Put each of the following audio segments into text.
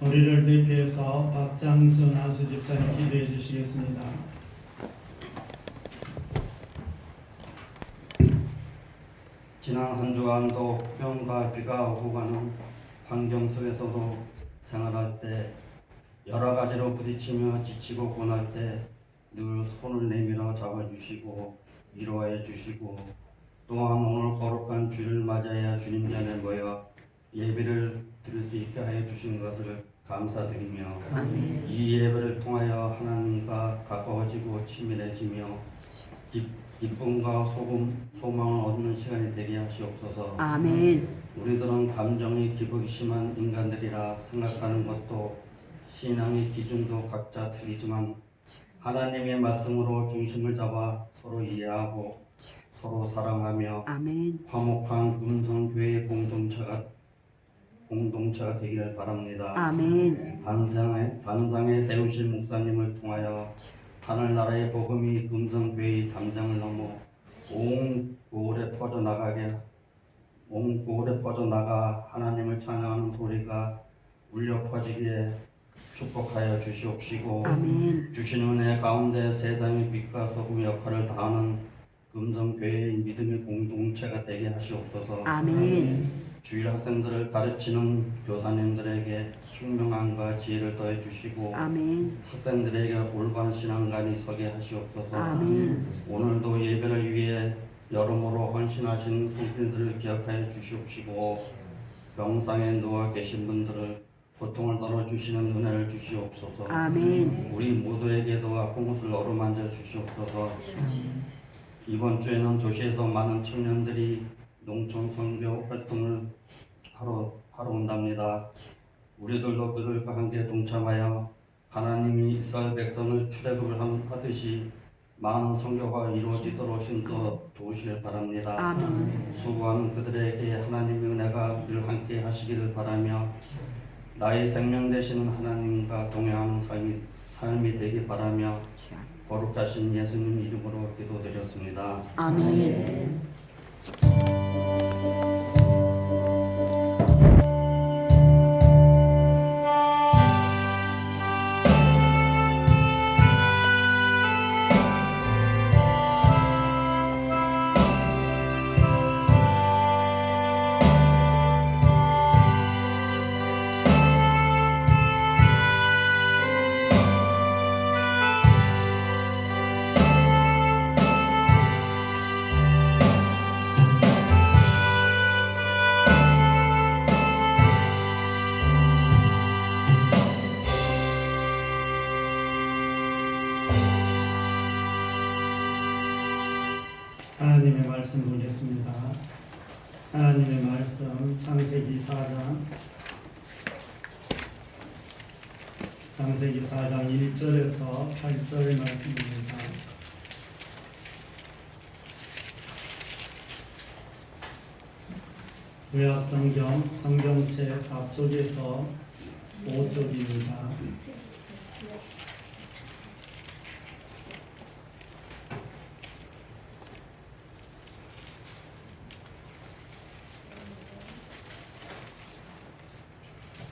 우리를 대표해서 박장순 안수 집사님 기도해 주시겠습니다. 지난 한 주간도 폭염과 비가 오고 가는 환경 속에서도 생활할 때 여러 가지로 부딪히며 지치고 고날 때 늘 손을 내밀어 잡아주시고 위로해 주시고 또한 오늘 거룩한 주를 맞이하여 주님 전에 모여 예배를 드릴 수 있게 하여 주신 것을 감사드리며 아멘. 이 예배를 통하여 하나님과 가까워지고 친밀해지며 기쁨과 소망을 얻는 시간이 되게 하시옵소서. 아멘. 우리들은 감정이 기복이 심한 인간들이라 생각하는 것도 신앙의 기준도 각자 틀리지만 하나님의 말씀으로 중심을 잡아 서로 이해하고 서로 사랑하며 아멘. 화목한 금성교회 공동체가 되기를 바랍니다. 아멘. 단상에 세우신 목사님을 통하여 하늘나라의 복음이 금성교회의 담장을 넘어 온 고을에 퍼져나가 하나님을 찬양하는 소리가 울려 퍼지기에 축복하여 주시옵시고 아멘. 주신 은혜 가운데 세상의 빛과 소금 역할을 다하는 금성교회의 믿음의 공동체가 되게 하시옵소서. 아멘. 주일 학생들을 가르치는 교사님들에게 총명함과 지혜를 더해 주시고 아멘. 학생들에게 올바른 신앙관이 서게 하시옵소서. 아멘. 오늘도 예배를 위해 여러모로 헌신하신 손길들을 기억하여 주시옵시고 병상에 누워 계신 분들을 고통을 덜어주시는 은혜를 주시옵소서. 아멘. 우리 모두에게도 아픈 곳을 어루만져 주시옵소서. 이번 주에는 도시에서 많은 청년들이 농촌 선교 활동을 하러 온답니다. 우리들도 그들과 함께 동참하여 하나님이 이스라엘 백성을 출애굽을 하듯이 많은 선교가 이루어지도록 힘써 도우시길 바랍니다. 아멘. 수고하는 그들에게 하나님의 은혜가 늘 함께 하시기를 바라며 나의 생명 되시는 하나님과 동행하는 삶이 되길 바라며 거룩하신 예수님 이름으로 기도드렸습니다. 아멘. 하나님의 말씀 보겠습니다. 하나님의 말씀 창세기 4장 1절에서 8절 말씀입니다. 구약성경 성경책 앞쪽에서 5쪽입니다.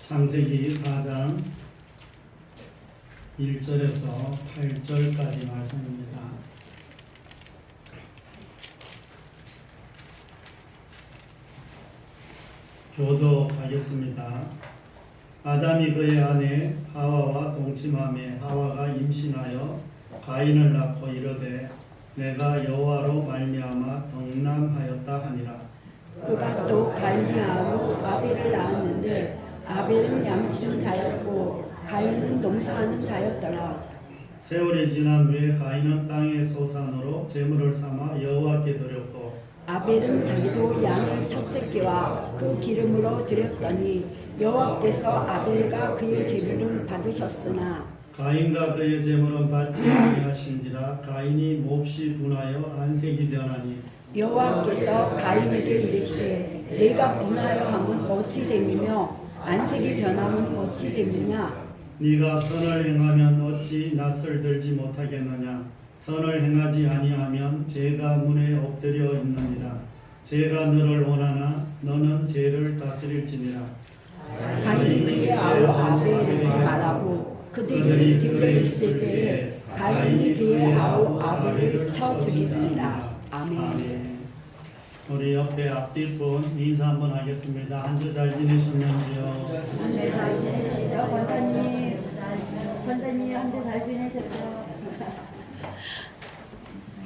창세기 4장 1절에서 8절까지 말씀입니다. 교독하겠습니다. 아담이 그의 아내 하와와 동침하매 하와가 임신하여 가인을 낳고 이르되 내가 여호와로 말미암아 덕남하였다 하니라. 그가 또 가인하고 아벨을 낳았는데 아벨은 양치는 자였고 가인은 농사하는 자였더라. 세월이 지난 후에 가인은 땅의 소산으로 제물을 삼아 여호와께 드렸고 아벨은 자기도 양의 첫 새끼와 그 기름으로 드렸더니 여호와께서 아벨과 그의 제물을 받으셨으나 가인과 그의 제물은 받지 아니하신지라. 가인이 몹시 분하여 안색이 변하니 여호와께서 가인에게 이르시되 내가 분하여 함은 어찌 됨이며 안색이 변함은 어찌 됨이냐. 네가 선을 행하면 어찌 낯을 들지 못하겠느냐. 선을 행하지 아니하면 죄가 문에 엎드려 있느니라. 죄가 너를 원하나 너는 죄를 다스릴지니라. 가인이 그의 아우 아벨을 그들이 들에 있을 때에 가인이 그의 아우 아벨을 쳐 죽일지라. 아멘. 우리 옆에 앞뒤분 인사 한번 하겠습니다. 한 주 잘 지내셨는지요? 네, 잘 지내시죠, 권사님? 권사님 한 주 잘 지내셨죠?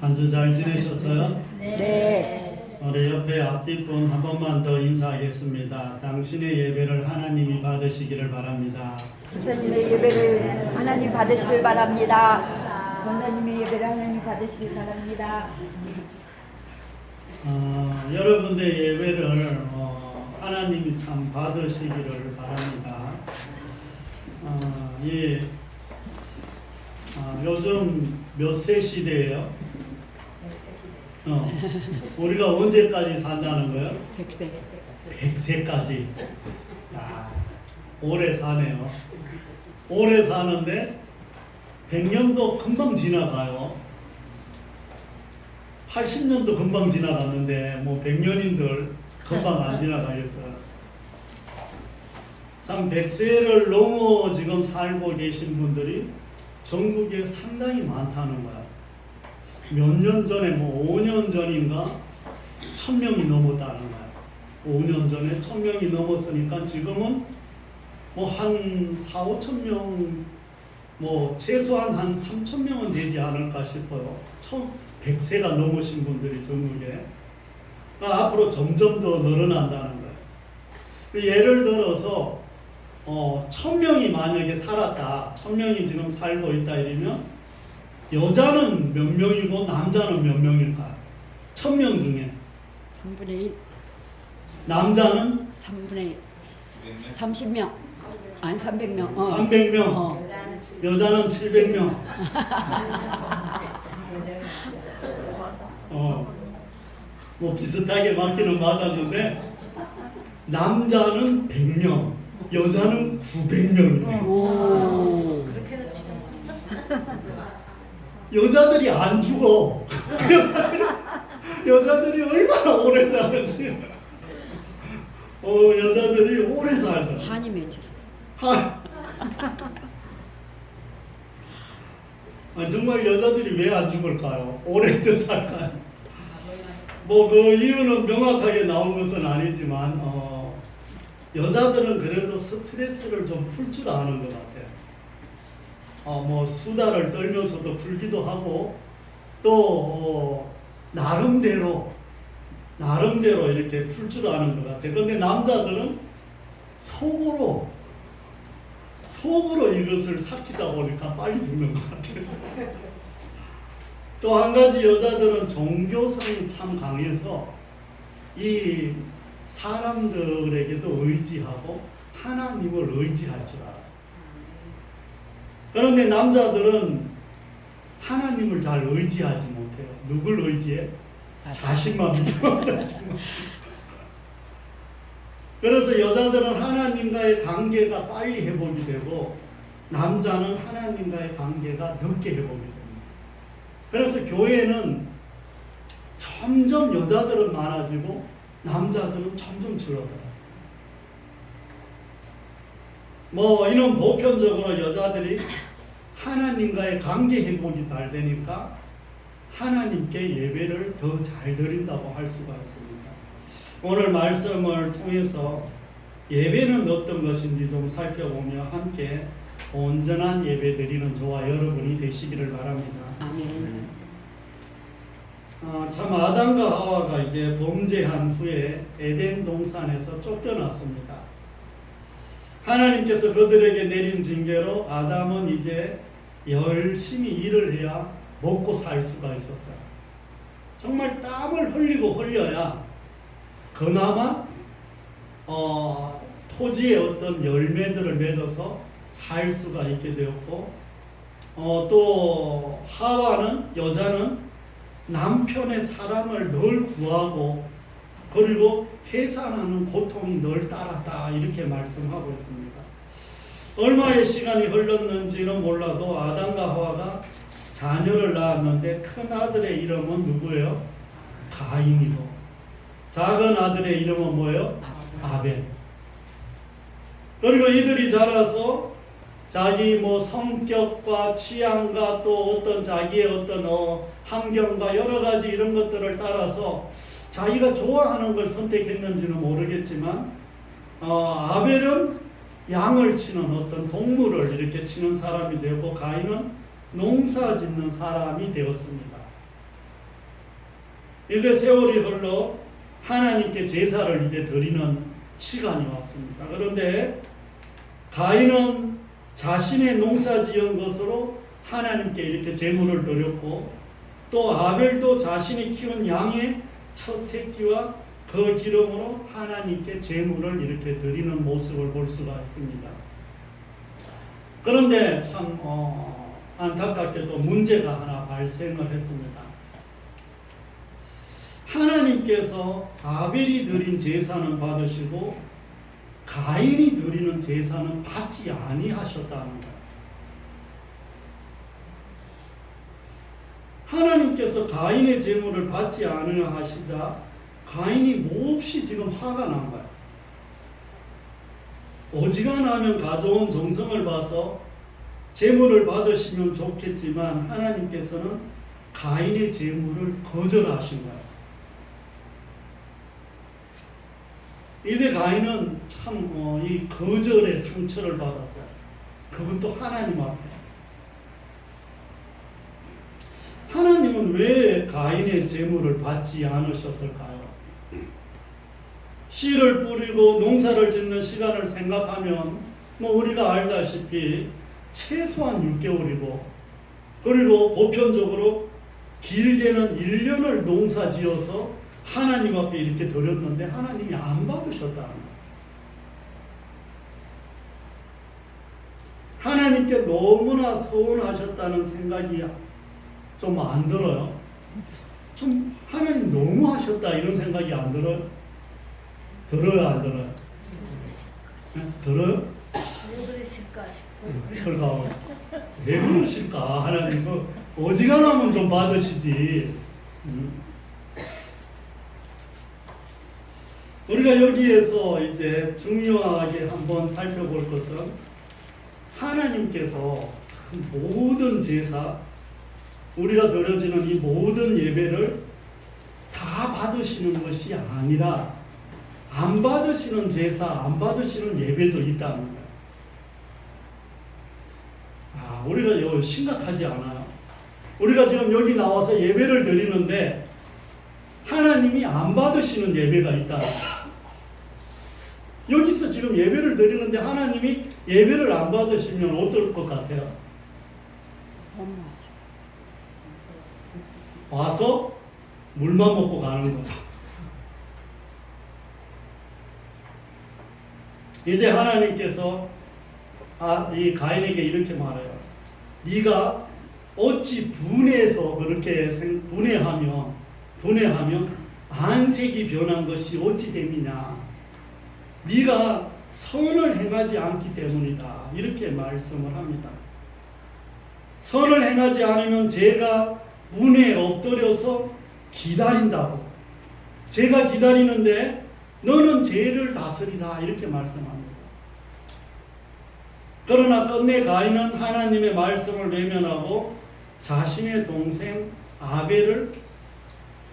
한 주 잘 지내셨어요? 네. 우리 옆에 앞뒤분 한 번만 더 인사하겠습니다. 당신의 예배를 하나님이 받으시기를 바랍니다. 집사님의 예배를 하나님 받으시길 바랍니다. 권사님의 예배를 하나님 받으시길 바랍니다. 여러분의 예배를 하나님이 참 받으시기를 바랍니다. 예, 요즘 몇 세 시대예요? 우리가 언제까지 산다는 거예요? 100세. 100세까지. 오래 사네요. 오래 사는데 100년도 금방 지나가요. 80년도 금방 지나갔는데 뭐 100년인들 금방 안 지나가겠어요. 참 100세를 넘어 지금 살고 계신 분들이 전국에 상당히 많다는 거야. 몇 년 전에 뭐 5년 전인가 1000명이 넘었다는 거야. 5년 전에 1000명이 넘었으니까 지금은 뭐 한 4, 5천 명, 뭐 최소한 한 3천 명은 되지 않을까 싶어요. 100세가 넘으신 분들이 전국에. 앞으로 점점 더 늘어난다는 거예요. 예를 들어서 1000명이 만약에 살았다, 1000명이 지금 살고 있다 이러면 여자는 몇 명이고 남자는 몇 명일까요? 1000명 중에 3분의 1. 남자는 3분의 1. 30명. 아니 300명. 300명, 여자는 700명. 뭐 비슷하게 맞기는 맞았는데 남자는 100명, 여자는 900명이에요. 오. 여자들이 안 죽어. 여자들이 얼마나 오래 사는지. 여자들이 오래 살죠. 한이 맺혔어. 정말 여자들이 왜 안 죽을까요? 오래 더 살까요? 뭐 그 이유는 명확하게 나온 것은 아니지만 여자들은 그래도 스트레스를 좀 풀 줄 아는 것 같아요. 뭐 수다를 떨면서도 풀기도 하고 또 나름대로 이렇게 풀 줄 아는 것 같아요. 그런데 남자들은 속으로 이것을 삭히다 보니까 빨리 죽는 것 같아요. 또 한 가지 여자들은 종교성이 참 강해서 이 사람들에게도 의지하고 하나님을 의지할 줄 알아요. 그런데 남자들은 하나님을 잘 의지하지 못해요. 누굴 의지해? 자신만 믿어. 자신만. 그래서 여자들은 하나님과의 관계가 빨리 회복이 되고 남자는 하나님과의 관계가 늦게 회복이 됩니다. 그래서 교회는 점점 여자들은 많아지고 남자들은 점점 줄어들어요. 뭐 이런 보편적으로 여자들이 하나님과의 관계 회복이 잘 되니까 하나님께 예배를 더 잘 드린다고 할 수가 있습니다. 오늘 말씀을 통해서 예배는 어떤 것인지 좀 살펴보며 함께 온전한 예배 드리는 저와 여러분이 되시기를 바랍니다. 아멘. 참 아담과 하와가 이제 범죄한 후에 에덴 동산에서 쫓겨났습니다. 하나님께서 그들에게 내린 징계로 아담은 이제 열심히 일을 해야 먹고 살 수가 있었어요. 정말 땀을 흘려야 그나마 토지의 어떤 열매들을 맺어서 살 수가 있게 되었고, 또 하와는, 여자는 남편의 사랑을 늘 구하고 그리고 해산하는 고통이 늘 따랐다, 이렇게 말씀하고 있습니다. 얼마의 시간이 흘렀는지는 몰라도 아담과 하와가 자녀를 낳았는데 큰 아들의 이름은 누구예요? 가인이고 작은 아들의 이름은 뭐예요? 아벨. 그리고 이들이 자라서 자기 뭐 성격과 취향과 또 어떤 자기의 어떤 환경과 여러 가지 이런 것들을 따라서 자기가 좋아하는 걸 선택했는지는 모르겠지만 아벨은 양을 치는 어떤 동물을 이렇게 치는 사람이 되고 가인은 농사 짓는 사람이 되었습니다. 이제 세월이 흘러 하나님께 제사를 이제 드리는 시간이 왔습니다. 그런데 가인은 자신의 농사 지은 것으로 하나님께 이렇게 제물을 드렸고 또 아벨도 자신이 키운 양의 첫 새끼와 그 기름으로 하나님께 제물을 이렇게 드리는 모습을 볼 수가 있습니다. 그런데 참 안타깝게도 문제가 하나 발생을 했습니다. 하나님께서 아벨이 드린 제사는 받으시고 가인이 드리는 제사는 받지 아니하셨다는 거예요. 하나님께서 가인의 제물을 받지 아니하시자 가인이 몹시 지금 화가 난 거예요. 어지간하면 가져온 정성을 봐서 제물을 받으시면 좋겠지만 하나님께서는 가인의 제물을 거절하신 거예요. 이제 가인은 참 이 거절의 상처를 받았어요. 그것도 하나님 앞에. 하나님은 왜 가인의 제물을 받지 않으셨을까요? 씨를 뿌리고 농사를 짓는 시간을 생각하면 뭐 우리가 알다시피 최소한 6개월이고 그리고 보편적으로 길게는 1년을 농사 지어서 하나님 앞에 이렇게 드렸는데 하나님이 안 받으셨다는 거예요. 하나님께 너무나 서운하셨다는 생각이 좀 안 들어요. 좀 하나님 너무 하셨다 이런 생각이 안 들어요? 들어요, 안 들어요? 들어요? 왜 그러실까 싶고. 그러니까 왜 그러실까? 하나님 그 어지간하면 좀 받으시지. 우리가 여기에서 이제 중요하게 한번 살펴볼 것은 하나님께서 모든 제사, 우리가 드려지는 이 모든 예배를 다 받으시는 것이 아니라 안 받으시는 제사, 안 받으시는 예배도 있다는 거예요. 우리가 이거 심각하지 않아요? 우리가 지금 여기 나와서 예배를 드리는데 하나님이 안 받으시는 예배가 있다는 거예요. 여기서 지금 예배를 드리는데 하나님이 예배를 안 받으시면 어떨 것 같아요? 와서 물만 먹고 가는 거야. 이제 하나님께서 이 가인에게 이렇게 말해요. 네가 어찌 분해서 그렇게 분해하면 안색이 변한 것이 어찌 됨이냐. 네가 선을 행하지 않기 때문이다. 이렇게 말씀을 합니다. 선을 행하지 않으면 제가 문에 엎드려서 기다린다고. 제가 기다리는데 너는 죄를 다스리라. 이렇게 말씀합니다. 그러나 끝내 가인은 하나님의 말씀을 외면하고 자신의 동생 아벨을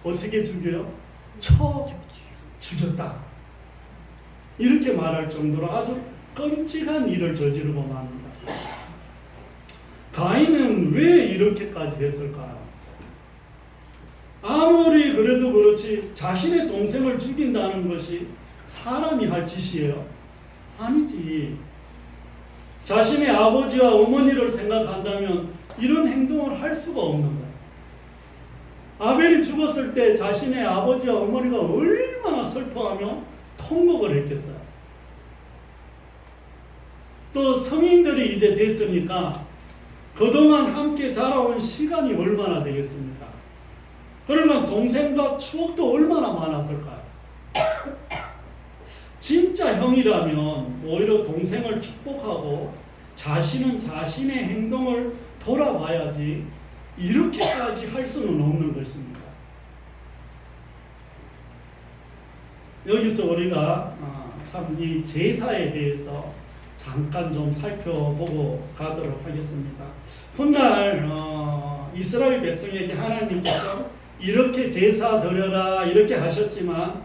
어떻게 죽여요? 쳐 죽였다. 이렇게 말할 정도로 아주 끔찍한 일을 저지르고 맙니다. 가인은 왜 이렇게까지 했을까요? 아무리 그래도 그렇지 자신의 동생을 죽인다는 것이 사람이 할 짓이에요? 아니지. 자신의 아버지와 어머니를 생각한다면 이런 행동을 할 수가 없는 거예요. 아벨이 죽었을 때 자신의 아버지와 어머니가 얼마나 슬퍼하며 통곡을 했겠어요. 또 성인들이 이제 됐으니까 그동안 함께 자라온 시간이 얼마나 되겠습니까? 그러면 동생과 추억도 얼마나 많았을까요? 진짜 형이라면 오히려 동생을 축복하고 자신은 자신의 행동을 돌아봐야지 이렇게까지 할 수는 없는 것입니다. 여기서 우리가 참 이 제사에 대해서 잠깐 좀 살펴보고 가도록 하겠습니다. 훗날 이스라엘 백성에게 하나님께서 이렇게 제사 드려라 이렇게 하셨지만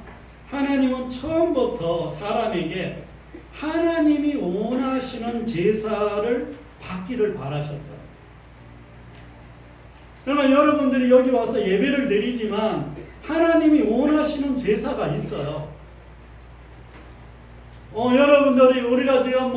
하나님은 처음부터 사람에게 하나님이 원하시는 제사를 받기를 바라셨어요. 그러면 여러분들이 여기 와서 예배를 드리지만 하나님이 원하시는 제사가 있어요. 여러분들이 우리가 지금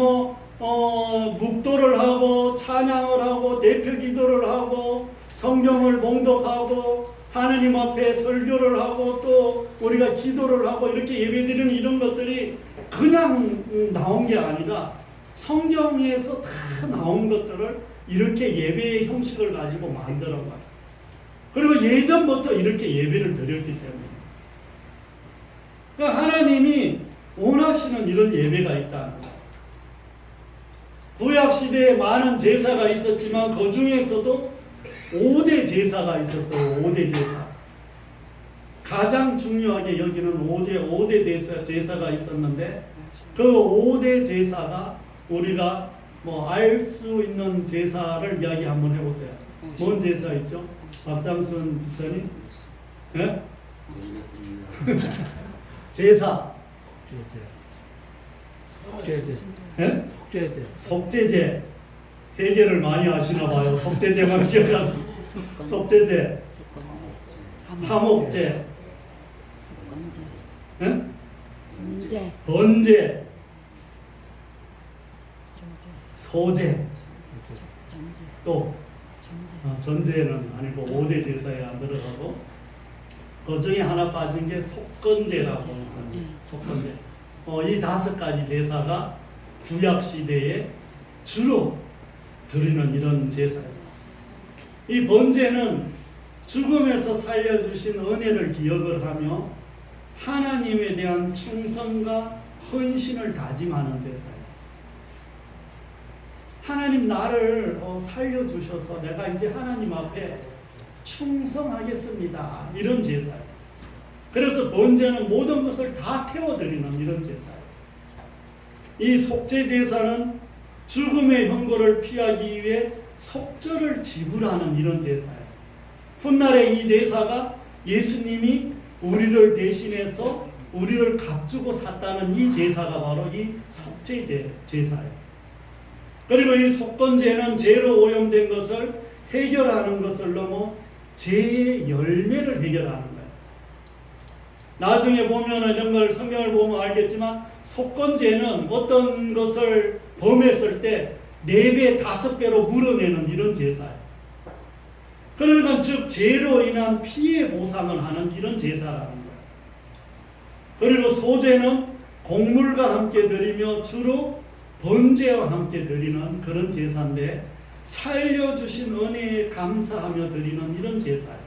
묵도를 하고 찬양을 하고 대표 기도를 하고 성경을 봉독하고 하나님 앞에 설교를 하고 또 우리가 기도를 하고 이렇게 예배드리는 이런 것들이 그냥 나온 게 아니라 성경에서 다 나온 것들을 이렇게 예배의 형식을 가지고 만들어 봐요. 그리고 예전부터 이렇게 예배를 드렸기 때문에 그러니까 하나님이 원하시는 이런 예배가 있다는 거예요. 구약시대에 많은 제사가 있었지만 그 중에서도 5대 제사가 있었어요. 5대 제사. 가장 중요하게 여기는 5대 제사가 있었는데 그 5대 제사가 우리가 알 수 있는 제사를 이야기 한번 해보세요. 뭔 제사 있죠? 박장순 집사님? 네? 제사. 네? 속죄제. 세 개를 많이 아시나 봐요. 속죄제만 기억하는. 속죄제. 화목제. 네? 번제. 소제. 또 전제는 아니고 5대 제사에 안 들어가고 그 중에 하나 빠진 게 속건제라고 있습니다. 속건제. 이 5가지 제사가 구약 시대에 주로 드리는 이런 제사예요. 이 번제는 죽음에서 살려주신 은혜를 기억을 하며 하나님에 대한 충성과 헌신을 다짐하는 제사예요. 하나님 나를 살려주셔서 내가 이제 하나님 앞에 충성하겠습니다. 이런 제사예요. 그래서 번제는 모든 것을 다 태워드리는 이런 제사예요. 이 속죄 제사는 죽음의 형벌을 피하기 위해 속죄를 지불하는 이런 제사예요. 훗날에 이 제사가 예수님이 우리를 대신해서 우리를 값주고 샀다는 이 제사가 바로 이 속죄 제사예요. 그리고 이 속건제는 죄로 오염된 것을 해결하는 것을 넘어 죄의 열매를 해결하는 거예요. 나중에 보면 이런 걸 성경을 보면 알겠지만 속건제는 어떤 것을 범했을 때 4배, 5배로 물어내는 이런 제사예요. 그러니까 즉 죄로 인한 피해 보상을 하는 이런 제사라는 거예요. 그리고 소제는 곡물과 함께 드리며 주로 번제와 함께 드리는 그런 제사인데 살려주신 은혜에 감사하며 드리는 이런 제사예요.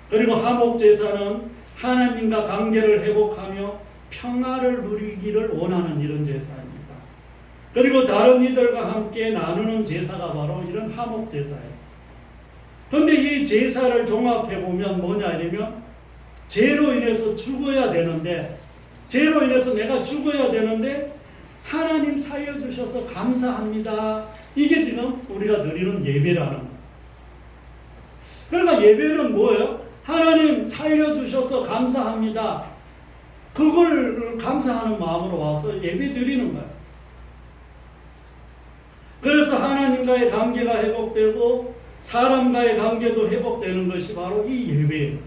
그리고 화목제사는 하나님과 관계를 회복하며 평화를 누리기를 원하는 이런 제사입니다. 그리고 다른 이들과 함께 나누는 제사가 바로 이런 화목제사예요. 그런데 이 제사를 종합해보면 뭐냐 이러면 죄로 인해서 죽어야 되는데 죄로 인해서 내가 죽어야 되는데 하나님 살려주셔서 감사합니다. 이게 지금 우리가 드리는 예배라는 거예요. 그러니까 예배는 뭐예요? 하나님 살려주셔서 감사합니다. 그걸 감사하는 마음으로 와서 예배 드리는 거예요. 그래서 하나님과의 관계가 회복되고 사람과의 관계도 회복되는 것이 바로 이 예배예요.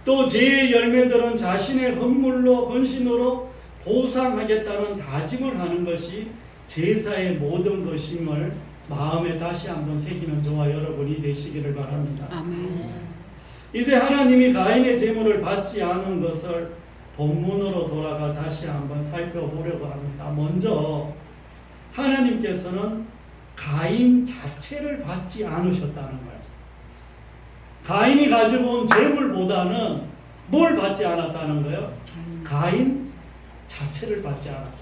또 죄의 열매들은 자신의 헌물로 헌신으로 보상하겠다는 다짐을 하는 것이 제사의 모든 것임을 마음에 다시 한번 새기는 저와 여러분이 되시기를 바랍니다. 아멘. 이제 하나님이 가인의 제물을 받지 않은 것을 본문으로 돌아가 다시 한번 살펴보려고 합니다. 먼저 하나님께서는 가인 자체를 받지 않으셨다는 거예요. 가인이 가지고 온 제물보다는 뭘 받지 않았다는 거예요? 가인 자체를 받지 않았다.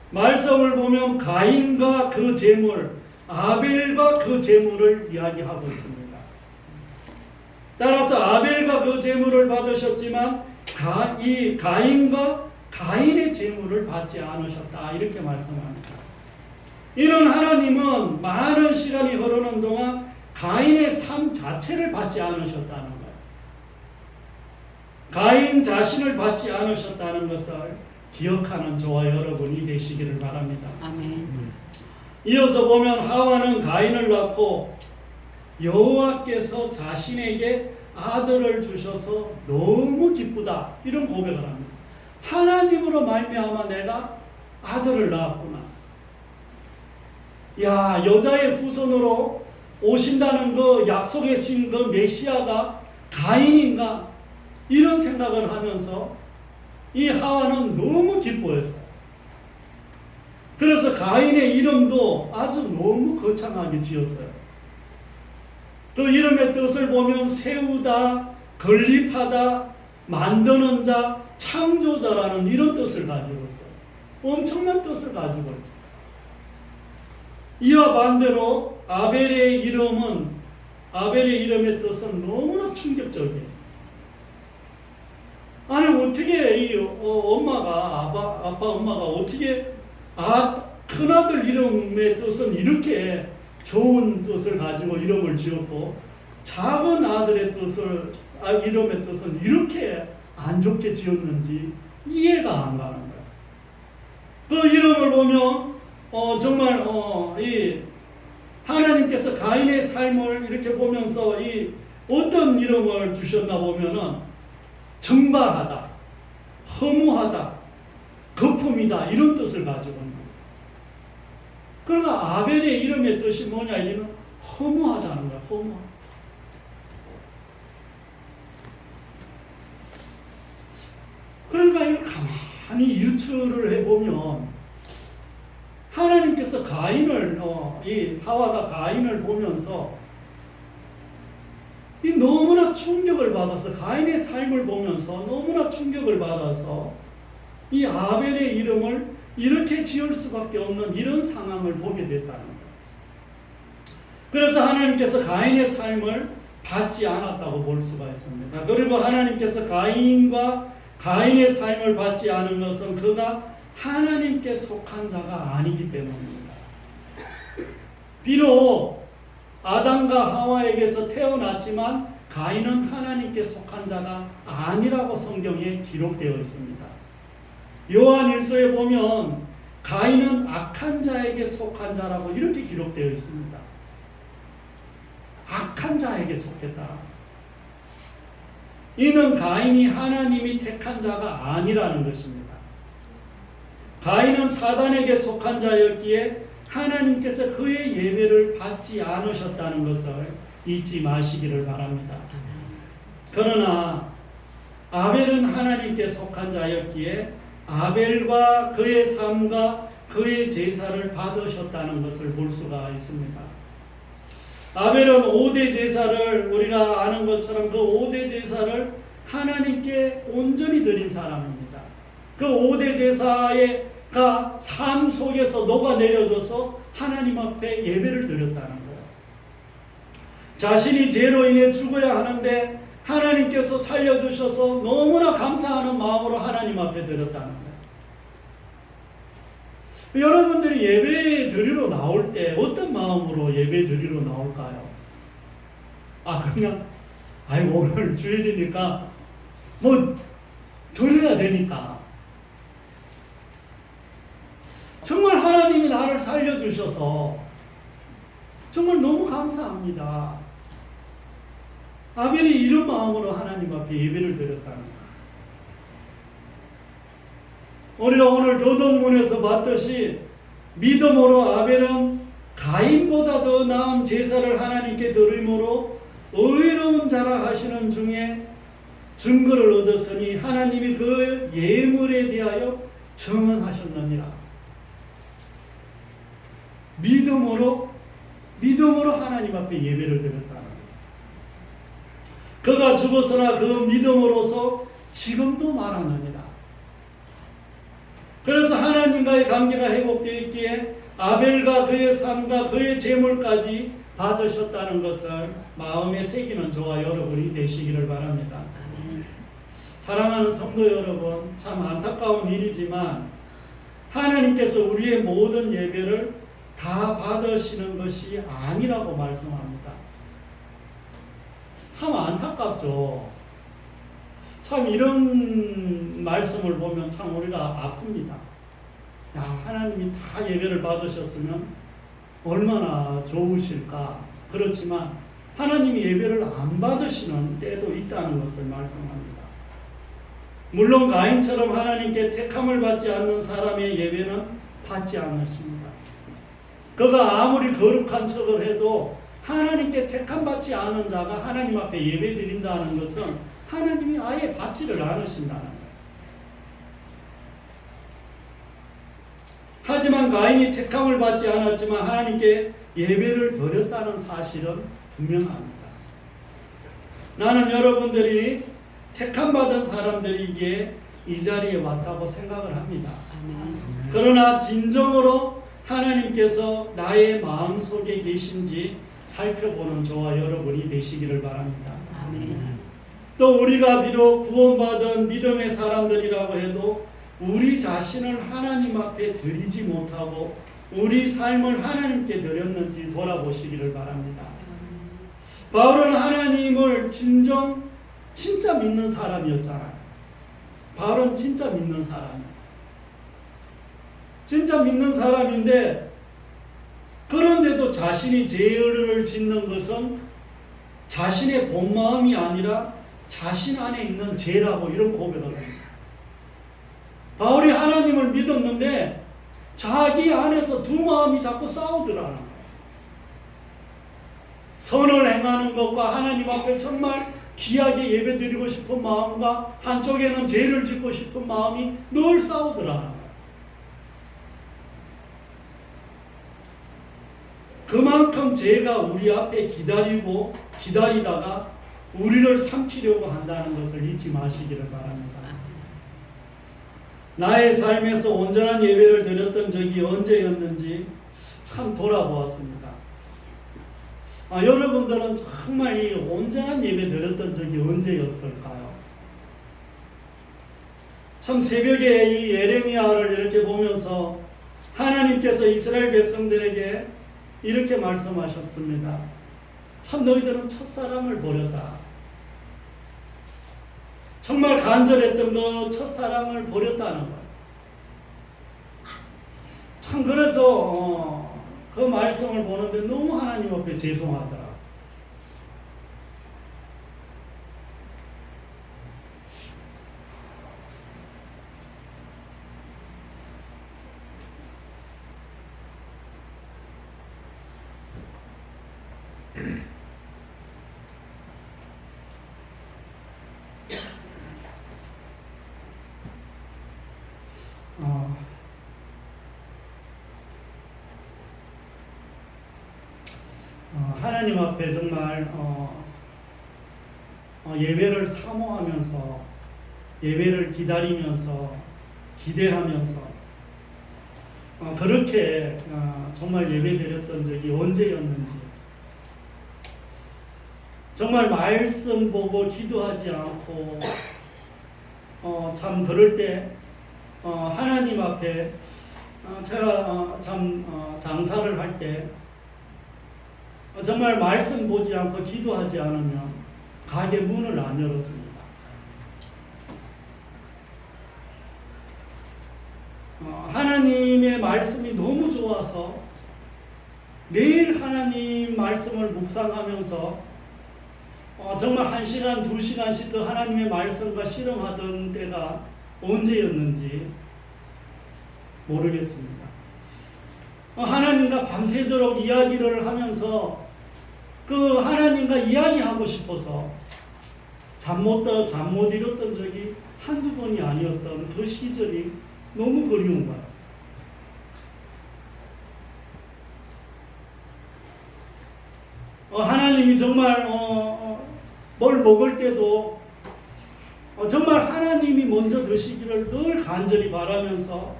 말씀을 보면 가인과 그 제물, 아벨과 그 제물을 이야기하고 있습니다. 따라서 아벨과 그 제물을 받으셨지만 이 가인과 가인의 제물을 받지 않으셨다 이렇게 말씀합니다. 이는 하나님은 많은 시간이 흐르는 동안 가인의 삶 자체를 받지 않으셨다는 거예요. 가인 자신을 받지 않으셨다는 것을 기억하는 저와 여러분이 되시기를 바랍니다. 아멘. 이어서 보면 하와는 가인을 낳고 여호와께서 자신에게 아들을 주셔서 너무 기쁘다 이런 고백을 합니다. 하나님으로 말미암아 내가 아들을 낳았구나. 야, 여자의 후손으로 오신다는 그 약속의 신 그 메시아가 가인인가 이런 생각을 하면서 이 하와는 너무 기뻐했어요. 그래서 가인의 이름도 아주 너무 거창하게 지었어요. 그 이름의 뜻을 보면 세우다, 건립하다, 만드는 자, 창조자라는 이런 뜻을 가지고 있어요. 엄청난 뜻을 가지고 있죠. 이와 반대로 아벨의 이름의 뜻은 너무나 충격적이에요. 아니 어떻게 이 엄마가 엄마가 어떻게 큰아들 이름의 뜻은 이렇게 좋은 뜻을 가지고 이름을 지었고 작은 아들의 이름의 뜻은 이렇게 안 좋게 지었는지 이해가 안 가는 거예요. 그 이름을 보면 정말 이 하나님께서 가인의 삶을 이렇게 보면서 이 어떤 이름을 주셨나 보면은 정발하다, 허무하다, 거품이다 이런 뜻을 가지고 있는 거예요. 그러니까 아벨의 이름의 뜻이 뭐냐 이러면 허무하다는 거야. 허무하다. 그러니까 이걸 가만히 유추를 해보면 하나님께서 가인을 이 하와가 가인을 보면서 이 너무나 충격을 받아서 가인의 삶을 보면서 너무나 충격을 받아서 이 아벨의 이름을 이렇게 지을 수밖에 없는 이런 상황을 보게 됐다는 거예요. 그래서 하나님께서 가인의 삶을 받지 않았다고 볼 수가 있습니다. 그리고 하나님께서 가인의 삶을 받지 않은 것은 그가 하나님께 속한 자가 아니기 때문입니다. 비록 아담과 하와에게서 태어났지만 가인은 하나님께 속한 자가 아니라고 성경에 기록되어 있습니다. 요한 1서에 보면 가인은 악한 자에게 속한 자라고 이렇게 기록되어 있습니다. 악한 자에게 속했다. 이는 가인이 하나님이 택한 자가 아니라는 것입니다. 가인은 사단에게 속한 자였기에 하나님께서 그의 예배를 받지 않으셨다는 것을 잊지 마시기를 바랍니다. 그러나 아벨은 하나님께 속한 자였기에 아벨과 그의 삶과 그의 제사를 받으셨다는 것을 볼 수가 있습니다. 아벨은 5대 제사를 우리가 아는 것처럼 그 5대 제사를 하나님께 온전히 드린 사람입니다. 그 5대 제사가 삶 속에서 녹아내려져서 하나님 앞에 예배를 드렸다는 거예요. 자신이 죄로 인해 죽어야 하는데 하나님께서 살려주셔서 너무나 감사하는 마음으로 하나님 앞에 드렸다는 거예요. 여러분들이 예배 드리러 나올 때 어떤 마음으로 예배 드리러 나올까요? 그냥 오늘 주일이니까 뭐 드려야 되니까. 정말 하나님이 나를 살려주셔서 정말 너무 감사합니다. 아벨이 이런 마음으로 하나님 앞에 예배를 드렸다는 거예요. 우리가 오늘 교동문에서 봤듯이 믿음으로 아벨은 가인보다 더 나은 제사를 하나님께 드림으로 의로운 자라 하시는 중에 증거를 얻었으니 하나님이 그 예물에 대하여 정언하셨느니라. 믿음으로 하나님 앞에 예배를 드렸다는 거예요. 그가 죽었으나 그 믿음으로서 지금도 말하느니라. 그래서 하나님과의 관계가 회복되어 있기에 아벨과 그의 삶과 그의 재물까지 받으셨다는 것을 마음에 새기는 저와 여러분이 되시기를 바랍니다. 사랑하는 성도 여러분, 참 안타까운 일이지만 하나님께서 우리의 모든 예배를 다 받으시는 것이 아니라고 말씀합니다. 참 안타깝죠. 참 이런 말씀을 보면 참 우리가 아픕니다. 야, 하나님이 다 예배를 받으셨으면 얼마나 좋으실까. 그렇지만 하나님이 예배를 안 받으시는 때도 있다는 것을 말씀합니다. 물론 가인처럼 하나님께 택함을 받지 않는 사람의 예배는 받지 않으십니다. 그가 아무리 거룩한 척을 해도 하나님께 택함 받지 않은 자가 하나님 앞에 예배 드린다는 것은 하나님이 아예 받지를 않으신다는 거예요. 하지만 가인이 택함을 받지 않았지만 하나님께 예배를 드렸다는 사실은 분명합니다. 나는 여러분들이 택함 받은 사람들이기에 이 자리에 왔다고 생각을 합니다. 그러나 진정으로 하나님께서 나의 마음속에 계신지 살펴보는 저와 여러분이 되시기를 바랍니다. 또 우리가 비록 구원받은 믿음의 사람들이라고 해도 우리 자신을 하나님 앞에 드리지 못하고 우리 삶을 하나님께 드렸는지 돌아보시기를 바랍니다. 바울은 하나님을 진짜 믿는 사람이었잖아요. 바울은 진짜 믿는 사람이에요. 진짜 믿는 사람인데 그런데도 자신이 죄를 짓는 것은 자신의 본 마음이 아니라 자신 안에 있는 죄라고 이런 고백을 합니다. 바울이 하나님을 믿었는데 자기 안에서 두 마음이 자꾸 싸우더라는 거예요. 선을 행하는 것과 하나님 앞에 정말 귀하게 예배드리고 싶은 마음과 한쪽에는 죄를 짓고 싶은 마음이 늘 싸우더라는 거예요. 그만큼 죄가 우리 앞에 기다리다가 우리를 삼키려고 한다는 것을 잊지 마시기를 바랍니다. 나의 삶에서 온전한 예배를 드렸던 적이 언제였는지 참 돌아보았습니다. 여러분들은 정말 이 온전한 예배 드렸던 적이 언제였을까요? 참 새벽에 이 예레미야를 이렇게 보면서 하나님께서 이스라엘 백성들에게 이렇게 말씀하셨습니다. 참 너희들은 첫사랑을 버렸다. 정말 간절했던 그 첫사랑을 버렸다는 거예요. 참 그래서 그 말씀을 보는데 너무 하나님 앞에 죄송하더라. 하나님 앞에 정말 예배를 사모하면서 예배를 기다리면서 기대하면서 그렇게 정말 예배드렸던 적이 언제였는지 정말 말씀 보고 기도하지 않고 참 그럴 때 하나님 앞에 제가 장사를 할 때 정말 말씀 보지 않고 기도하지 않으면 가게 문을 안 열었습니다. 하나님의 말씀이 너무 좋아서 매일 하나님 말씀을 묵상하면서 정말 1시간, 2시간씩 그 하나님의 말씀과 실험하던 때가 언제였는지 모르겠습니다. 하나님과 밤새도록 이야기를 하면서 그 하나님과 이야기하고 싶어서 잠 못 이뤘던 적이 한두 번이 아니었던 그 시절이 너무 그리운 거예요. 하나님이 정말 뭘 먹을 때도 정말 하나님이 먼저 드시기를 늘 간절히 바라면서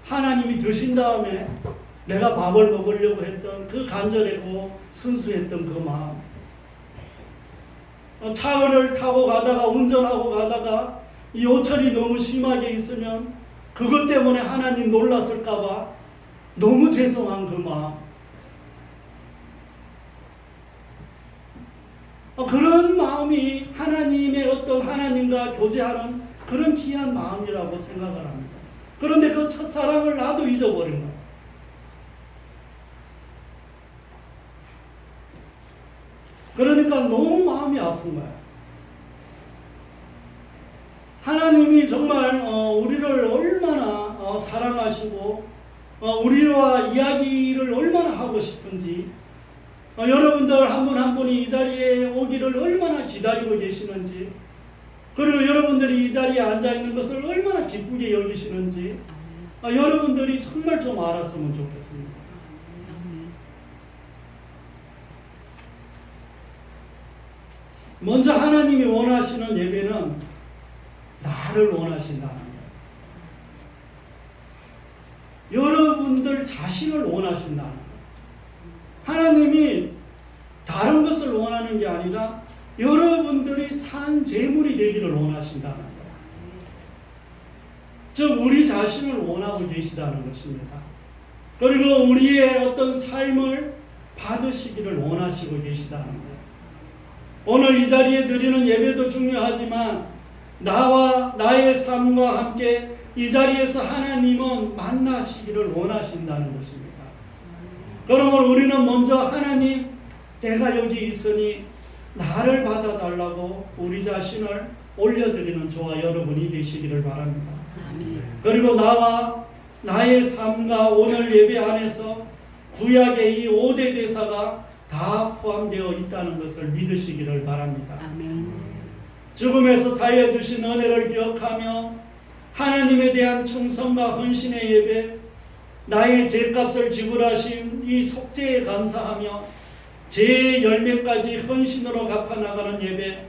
하나님이 드신 다음에 내가 밥을 먹으려고 했던 그 간절하고 순수했던 그 마음. 차를 타고 가다가 운전하고 가다가 이 오철이 너무 심하게 있으면 그것 때문에 하나님 놀랐을까봐 너무 죄송한 그 마음. 그런 마음이 하나님의 어떤 하나님과 교제하는 그런 귀한 마음이라고 생각을 합니다. 그런데 그 첫사랑을 나도 잊어버린 거예요. 그러니까 너무 마음이 아픈 거예요. 하나님이 정말 우리를 얼마나 사랑하시고 우리와 이야기를 얼마나 하고 싶은지, 여러분들 한 분 한 분이 이 자리에 오기를 얼마나 기다리고 계시는지, 그리고 여러분들이 이 자리에 앉아 있는 것을 얼마나 기쁘게 여기시는지 여러분들이 정말 좀 알았으면 좋겠습니다. 먼저 하나님이 원하시는 예배는 나를 원하신다는 거예요. 여러분들 자신을 원하신다는 거예요. 하나님이 다른 것을 원하는 게 아니라 여러분들이 산 재물이 되기를 원하신다는 거예요. 즉 우리 자신을 원하고 계시다는 것입니다. 그리고 우리의 어떤 삶을 받으시기를 원하시고 계시다는 거예요. 오늘 이 자리에 드리는 예배도 중요하지만 나와 나의 삶과 함께 이 자리에서 하나님은 만나시기를 원하신다는 것입니다. 그러므로 우리는 먼저 하나님, 내가 여기 있으니 나를 받아달라고 우리 자신을 올려드리는 저와 여러분이 되시기를 바랍니다. 그리고 나와 나의 삶과 오늘 예배 안에서 구약의 이 5대 제사가 다 포함되어 있다는 것을 믿으시기를 바랍니다. 죽음에서 살려주신 은혜를 기억하며 하나님에 대한 충성과 헌신의 예배, 나의 죄값을 지불하신 이 속죄에 감사하며 죄의 열매까지 헌신으로 갚아나가는 예배,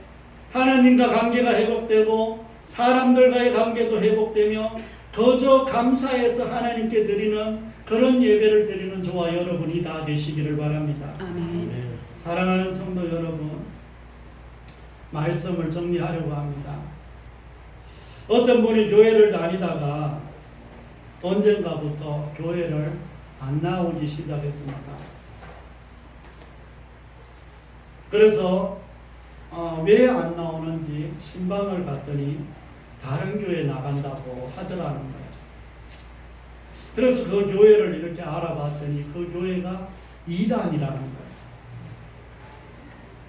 하나님과 관계가 회복되고 사람들과의 관계도 회복되며 거저 감사해서 하나님께 드리는 그런 예배를 드리는 저와 여러분이 다 되시기를 바랍니다. 아멘. 사랑하는 성도 여러분, 말씀을 정리하려고 합니다. 어떤 분이 교회를 다니다가 언젠가부터 교회를 안 나오기 시작했습니다. 그래서 왜 안 나오는지 신방을 갔더니 다른 교회 나간다고 하더라는 거예요. 그래서 그 교회를 이렇게 알아봤더니 그 교회가 이단이라는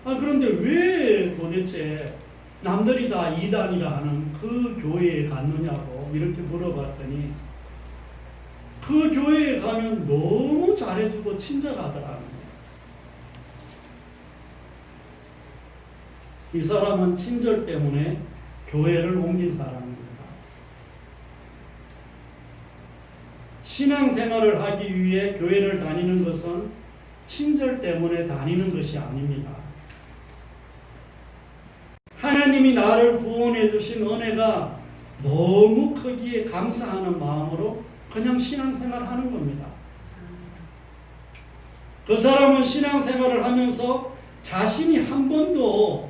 거예요. 그런데 왜 도대체 남들이 다 이단이라 하는 그 교회에 갔느냐고 이렇게 물어봤더니 그 교회에 가면 너무 잘해주고 친절하더라는 거예요. 이 사람은 친절 때문에 교회를 옮긴 사람입니다. 신앙생활을 하기 위해 교회를 다니는 것은 친절 때문에 다니는 것이 아닙니다. 하나님이 나를 구원해 주신 은혜가 너무 크기에 감사하는 마음으로 그냥 신앙생활을 하는 겁니다. 그 사람은 신앙생활을 하면서 자신이 한 번도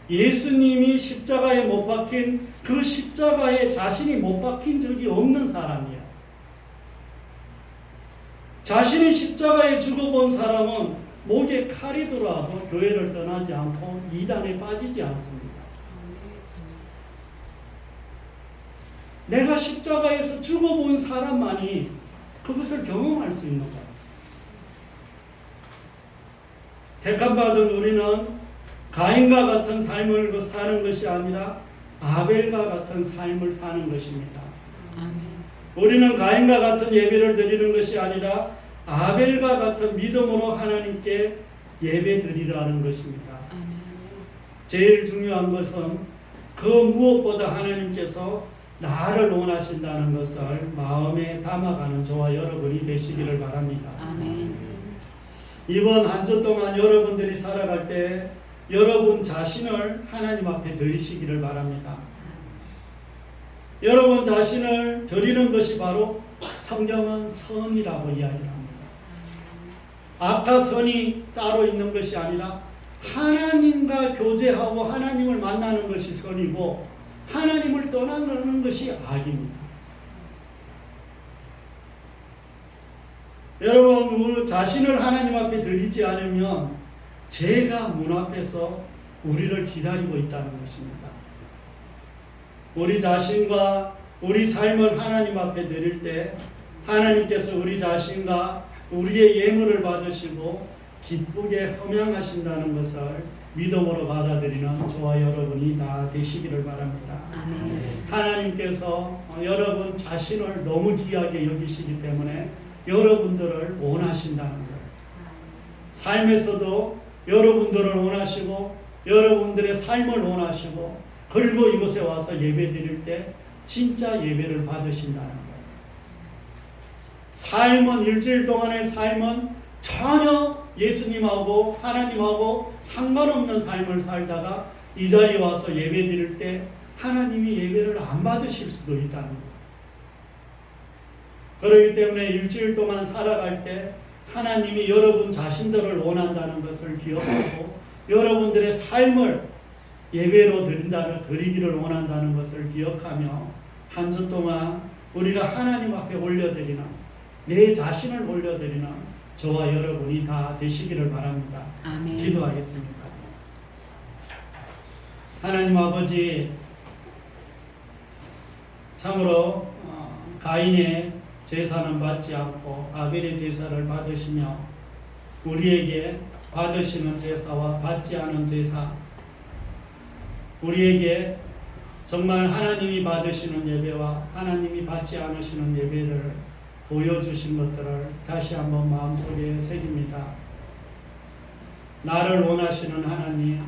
예수님이 십자가에 못 박힌 그 십자가에 자신이 못 박힌 적이 없는 사람이야. 자신이 십자가에 죽어본 사람은 목에 칼이 들어와도 교회를 떠나지 않고 이단에 빠지지 않습니다. 내가 십자가에서 죽어본 사람만이 그것을 경험할 수 있는 거야. 택함받은 우리는 가인과 같은 삶을 사는 것이 아니라 아벨과 같은 삶을 사는 것입니다. 우리는 가인과 같은 예배를 드리는 것이 아니라 아벨과 같은 믿음으로 하나님께 예배 드리라는 것입니다. 제일 중요한 것은 그 무엇보다 하나님께서 나를 원하신다는 것을 마음에 담아가는 저와 여러분이 되시기를 바랍니다. 이번 한 주 동안 여러분들이 살아갈 때 여러분 자신을 하나님 앞에 드리시기를 바랍니다. 여러분 자신을 드리는 것이 바로 성경은 선이라고 이야기합니다. 악과 선이 따로 있는 것이 아니라 하나님과 교제하고 하나님을 만나는 것이 선이고 하나님을 떠나는 것이 악입니다. 여러분, 우리 자신을 하나님 앞에 드리지 않으면 죄가 문 앞에서 우리를 기다리고 있다는 것입니다. 우리 자신과 우리 삶을 하나님 앞에 드릴 때 하나님께서 우리 자신과 우리의 예물을 받으시고 기쁘게 흠양하신다는 것을 믿음으로 받아들이는 저와 여러분이 다 되시기를 바랍니다. 아멘. 하나님께서 여러분 자신을 너무 귀하게 여기시기 때문에 여러분들을 원하신다는 거예요. 삶에서도 여러분들을 원하시고 여러분들의 삶을 원하시고 그리고 이곳에 와서 예배 드릴 때 진짜 예배를 받으신다는 거예요. 삶은 일주일 동안의 삶은 전혀 예수님하고 하나님하고 상관없는 삶을 살다가 이 자리에 와서 예배 드릴 때 하나님이 예배를 안 받으실 수도 있다는 거예요. 그렇기 때문에 일주일 동안 살아갈 때 하나님이 여러분 자신들을 원한다는 것을 기억하고 여러분들의 삶을 예배로 드리기를 원한다는 것을 기억하며 한 주 동안 우리가 하나님 앞에 올려드리는 내 자신을 올려드리는 저와 여러분이 다 되시기를 바랍니다. 아멘. 기도하겠습니다. 하나님 아버지, 참으로 가인의 제사는 받지 않고 아벨의 제사를 받으시며 우리에게 받으시는 제사와 받지 않은 제사, 우리에게 정말 하나님이 받으시는 예배와 하나님이 받지 않으시는 예배를 보여주신 것들을 다시 한번 마음속에 새깁니다. 나를 원하시는 하나님,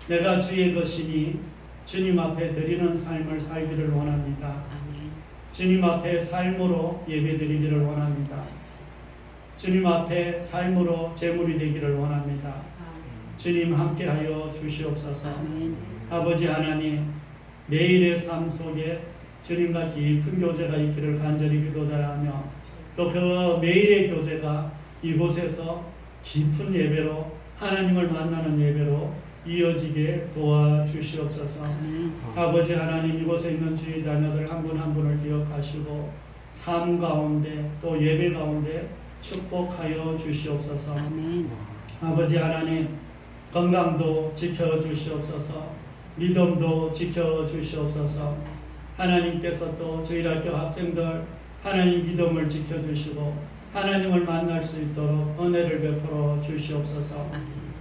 내가 주의 것이니 주님 앞에 드리는 삶을 살기를 원합니다. 아멘. 주님 앞에 삶으로 예배드리기를 원합니다. 주님 앞에 삶으로 제물이 되기를 원합니다. 주님 함께하여 주시옵소서. 아멘. 아버지 하나님, 매일의 삶 속에 주님과 깊은 교제가 있기를 간절히 기도드리며 또 그 매일의 교제가 이곳에서 깊은 예배로 하나님을 만나는 예배로 이어지게 도와주시옵소서. 아버지 하나님, 이곳에 있는 주의 자녀들 한 분 한 분을 기억하시고 삶 가운데 또 예배 가운데 축복하여 주시옵소서. 아멘. 아버지 하나님, 건강도 지켜주시옵소서. 믿음도 지켜주시옵소서. 하나님께서 또 주일학교 학생들 하나님 믿음을 지켜주시고 하나님을 만날 수 있도록 은혜를 베풀어 주시옵소서.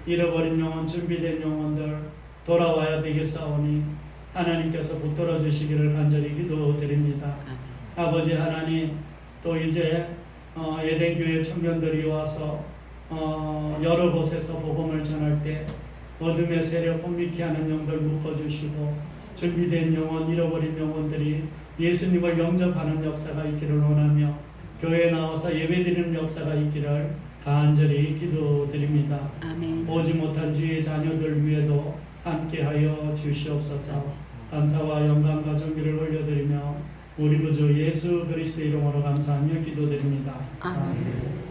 잃어버린 영혼, 준비된 영혼들 돌아와야 되겠사오니 하나님께서 붙들어 주시기를 간절히 기도드립니다. 아버지 하나님, 또 이제 에덴교회 청년들이 와서 여러 곳에서 복음을 전할 때 어둠의 세력 혼미케 하는 영들 묶어주시고 준비된 영혼, 잃어버린 영혼들이 예수님을 영접하는 역사가 있기를 원하며 교회에 나와서 예배드리는 역사가 있기를 간절히 기도드립니다. 아멘. 오지 못한 주의 자녀들 위에도 함께하여 주시옵소서. 감사와 영광과 존귀를 올려드리며 우리 구주 예수 그리스도의 이름으로 감사하며 기도드립니다. 아멘.